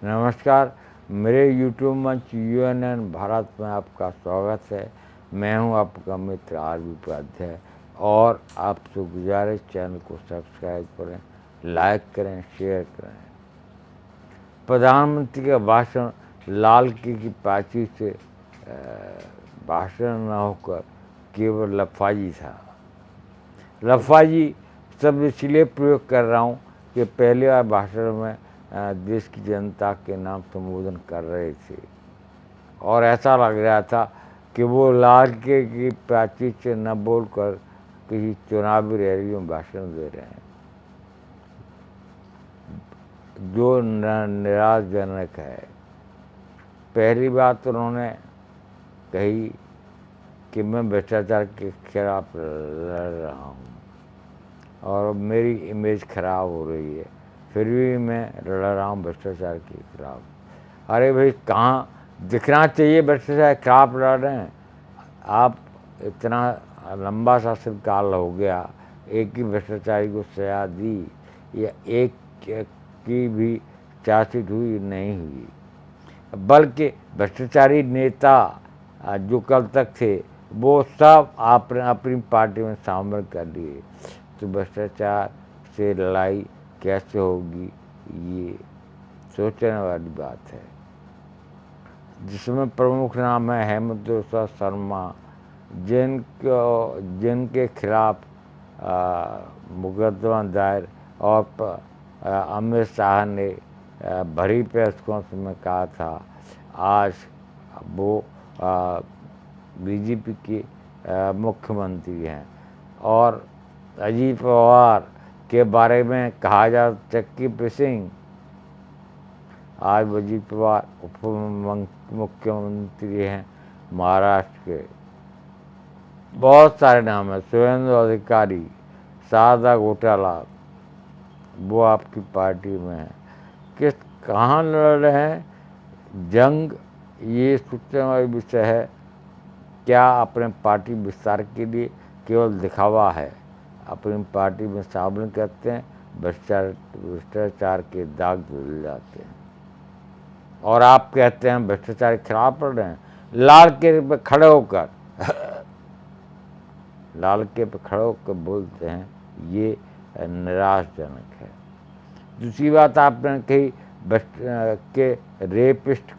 नमस्कार, मेरे यूट्यूब मंच यूएनएन भारत में आपका स्वागत है। मैं हूं आपका मित्र आर.वी. उपाध्याय और आपसे गुजारिश चैनल को सब्सक्राइब करें, लाइक करें, शेयर करें। प्रधानमंत्री का भाषण लाल किले की प्राचीर से भाषण न होकर केवल लफाजी था। लफाजी शब्द इसलिए प्रयोग कर रहा हूँ कि पहली बार भाषण में देश की जनता के नाम संबोधन कर रहे थे और ऐसा लग रहा था कि वो लाल किले की प्राचीर से न बोलकर किसी चुनावी रैली में भाषण दे रहे हैं, जो निराशाजनक है। पहली बात उन्होंने कही कि मैं भ्रष्टाचार के खिलाफ लड़ रहा हूँ और मेरी इमेज खराब हो रही है, फिर भी मैं लड़ रहा हूँ भ्रष्टाचार के खिलाफ। अरे भाई, कहाँ दिखना चाहिए भ्रष्टाचार के खिलाफ लड़ रहे हैं आप? इतना लंबा शासनकाल हो गया, एक ही भ्रष्टाचारी को सजा दी या एक की भी चार्जशीट हुई नहीं हुई, बल्कि भ्रष्टाचारी नेता जो कल तक थे वो सब आपने अपनी पार्टी में शामिल कर लिए। तो भ्रष्टाचार से लड़ाई कैसे होगी, ये सोचने वाली बात है। जिसमें प्रमुख नाम है हेमंत शर्मा, जिनके खिलाफ मुकदमा दायर और अमित शाह ने भरी प्रेस कॉन्फ्रेंस में कहा था आज वो बीजेपी के मुख्यमंत्री हैं। और अजीत पवार के बारे में कहा जा चक्की पिसिंग, आज अजीत पवार उप मुख्यमंत्री हैं महाराष्ट्र के। बहुत सारे नाम हैं, सुवेंदु अधिकारी, शारदा घोटाला, वो आपकी पार्टी में है। किस कहाँ लड़ रहे हैं जंग, ये सोचने वाला विषय है। क्या अपने पार्टी विस्तार के लिए केवल दिखावा है? अपनी पार्टी में शामिल करते हैं, भ्रष्टाचार के दाग धुल जाते हैं और आप कहते हैं भ्रष्टाचार के खिलाफ लड़ रहे हैं। लाल किले पर खड़े होकर लाल किले पर खड़े होकर बोलते हैं, ये निराशाजनक है। दूसरी बात आपने कही के रेपिस्ट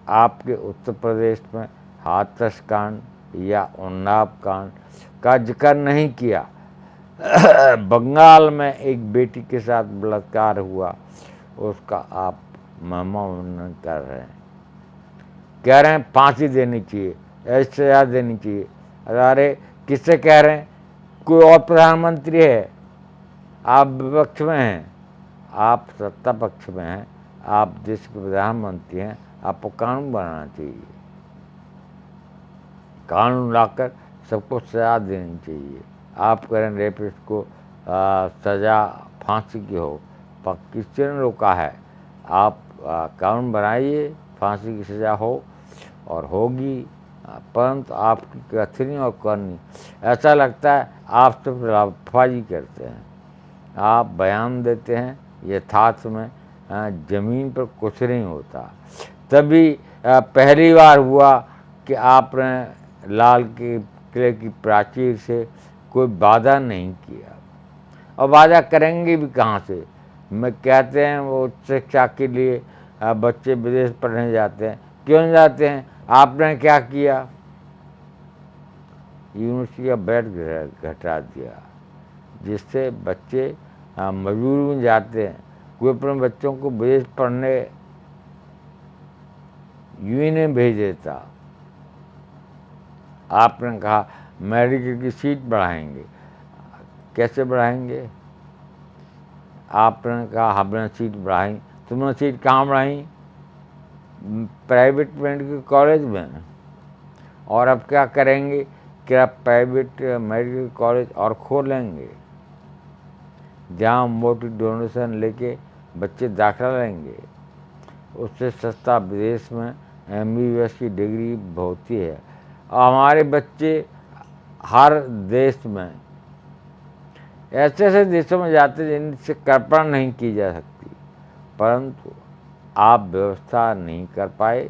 आपके उत्तर प्रदेश में हाथरस कांड या उन्नाव कांड का जिक्र नहीं किया। बंगाल में एक बेटी के साथ बलात्कार हुआ, उसका आप महिमा कर रहे हैं, कह रहे हैं फांसी देनी चाहिए, ऐसी सजा देनी चाहिए। अरे किससे कह रहे हैं? कोई और प्रधानमंत्री है? आप विपक्ष में हैं, आप सत्ता पक्ष में हैं, आप देश के प्रधानमंत्री हैं, आपको कानून बनाना चाहिए। कानून लाकर सबको सजा देनी चाहिए। आप कह रहे हैं रेपिस्ट को सजा फांसी की हो, किसने रोका है? आप कानून बनाइए, फांसी की सजा हो और होगी, परंतु आपकी कथनी और करनी, ऐसा लगता है आप सिर्फ लापरवाही करते हैं। आप बयान देते हैं, यथार्थ में ज़मीन पर कुछ नहीं होता। तभी पहली बार हुआ कि आपने लाल किले की प्राचीर से कोई वादा नहीं किया, और वादा करेंगे भी कहाँ से? मैं कहते हैं वो उच्च शिक्षा के लिए बच्चे विदेश पढ़ने जाते हैं, क्यों जाते हैं? आपने क्या किया? यूनिवर्सिटी का बेड घटा दिया, जिससे बच्चे मजबूरी में जाते हैं। कोई अपने बच्चों को विदेश पढ़ने यूं ही नहीं भेज देता। आपने कहा मेडिकल की सीट बढ़ाएंगे, कैसे बढ़ाएंगे? आपने कहा हमने सीट बढ़ाई, तुमने सीट कहाँ बढ़ाई? प्राइवेट मेडिकल कॉलेज में। और अब क्या करेंगे कि आप प्राइवेट मेडिकल कॉलेज और खोलेंगे, जहाँ मोटी डोनेशन लेके बच्चे दाखिला लेंगे। उससे सस्ता विदेश में MBBS की डिग्री होती है। हमारे बच्चे हर देश में ऐसे ऐसे देशों में जाते हैं जिनसे कल्पना नहीं की जा सकती। परंतु आप व्यवस्था नहीं कर पाए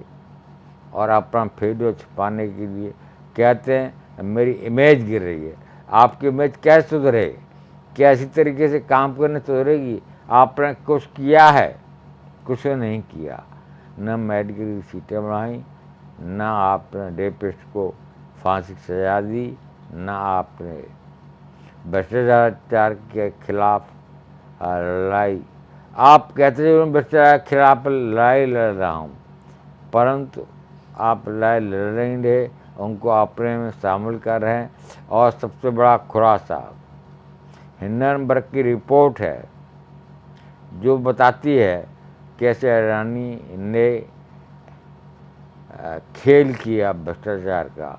और अपना फेलियर छुपाने के लिए कहते हैं मेरी इमेज गिर रही है। आपकी इमेज कैसे सुधरे, कैसी तरीके से काम करने सुधरेगी? आपने कुछ किया है? कुछ नहीं किया। न मेडिकल की सीटें बढ़ाई, न आपने रेपिस्ट को फांसी की सजा दी, न आपने भ्रष्टाचार के खिलाफ लड़ाई। आप कहते हैं मैं भ्रष्टाचार के खिलाफ लड़ाई लड़ रहा हूँ, परंतु आप लड़ाई लड़ नहीं रहे, उनको अपने में शामिल कर रहे हैं। और सबसे बड़ा खुलासा हिंडनबर्ग की रिपोर्ट है जो बताती है कैसे अडानी ने खेल किया, भ्रष्टाचार का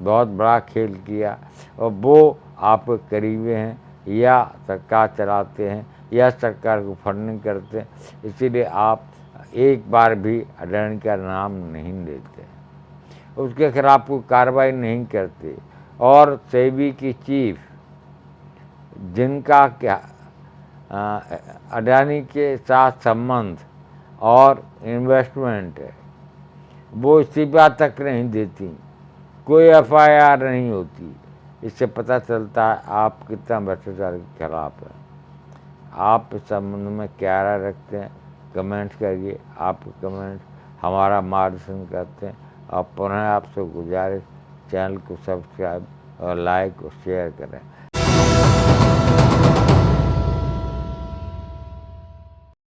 बहुत बड़ा खेल किया। और वो आपके करीबी हैं या सरकार चलाते हैं या सरकार को फंडिंग करते हैं, इसीलिए आप एक बार भी अडानी का नाम नहीं लेते, उसके खिलाफ कोई कार्रवाई नहीं करते। और सेबी की चीफ जिनका क्या अडानी के साथ संबंध और इन्वेस्टमेंट है, वो इस्तीफा तक नहीं देती, कोई एफआईआर नहीं होती। इससे पता चलता है आप कितना भ्रष्टाचार के खिलाफ है। आप इस संबंध में क्या राय रखते हैं? कमेंट करिए। आपके कमेंट हमारा मार्गदर्शन करते हैं। और पुनः आपसे गुजारिश, चैनल को सब्सक्राइब और लाइक और शेयर करें।